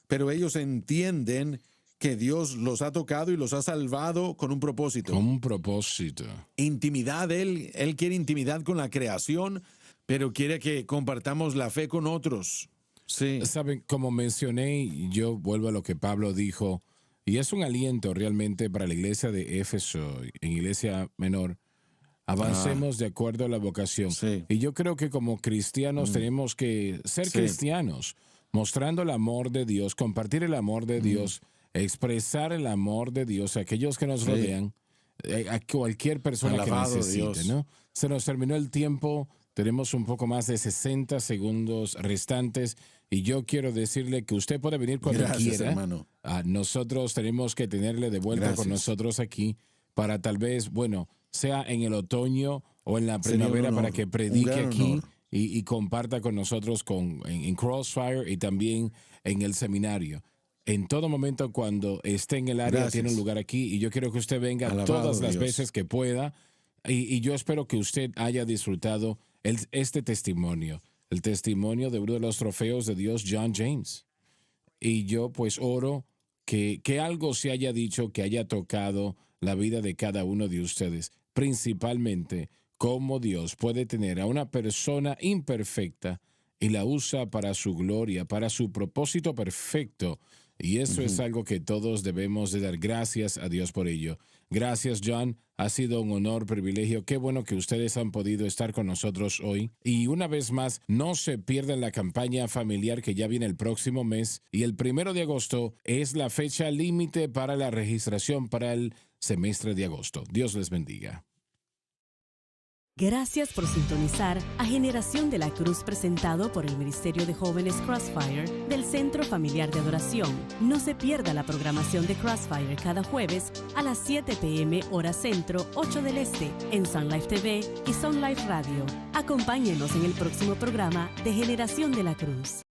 pero ellos entienden que Dios los ha tocado y los ha salvado con un propósito. Con un propósito. Intimidad, Él quiere intimidad con la creación, pero quiere que compartamos la fe con otros. Sí. Saben, como mencioné, yo vuelvo a lo que Pablo dijo, y es un aliento realmente para la iglesia de Éfeso, en iglesia menor. Avancemos de acuerdo a la vocación. Y yo creo que como cristianos tenemos que ser cristianos, mostrando el amor de Dios, compartir el amor de Dios, expresar el amor de Dios a aquellos que nos rodean, a cualquier persona que necesite, ¿no? Se nos terminó el tiempo, tenemos un poco más de 60 segundos restantes, y yo quiero decirle que usted puede venir cuando quiera. Hermano. Nosotros tenemos que tenerle de vuelta con nosotros aquí para tal vez, sea en el otoño o en la primavera, para que predique aquí y comparta con nosotros en Crossfire y también en el seminario. En todo momento, cuando esté en el área, tiene un lugar aquí, y yo quiero que usted venga todas las veces que pueda, y yo espero que usted haya disfrutado este testimonio, el testimonio de uno de los trofeos de Dios, John James. Y yo pues oro que algo se haya dicho que haya tocado la vida de cada uno de ustedes, principalmente cómo Dios puede tener a una persona imperfecta y la usa para su gloria, para su propósito perfecto. Y eso es algo que todos debemos de dar gracias a Dios por ello. Gracias, John. Ha sido un honor, privilegio. Qué bueno que ustedes han podido estar con nosotros hoy. Y una vez más, no se pierdan la campaña familiar que ya viene el próximo mes. Y el 1 de agosto es la fecha límite para la registración para el semestre de agosto. Dios les bendiga. Gracias por sintonizar a Generación de la Cruz, presentado por el Ministerio de Jóvenes Crossfire del Centro Familiar de Adoración. No se pierda la programación de Crossfire cada jueves a las 7 p.m. hora centro, 8 del este, en Sun Life TV y Sun Life Radio. Acompáñenos en el próximo programa de Generación de la Cruz.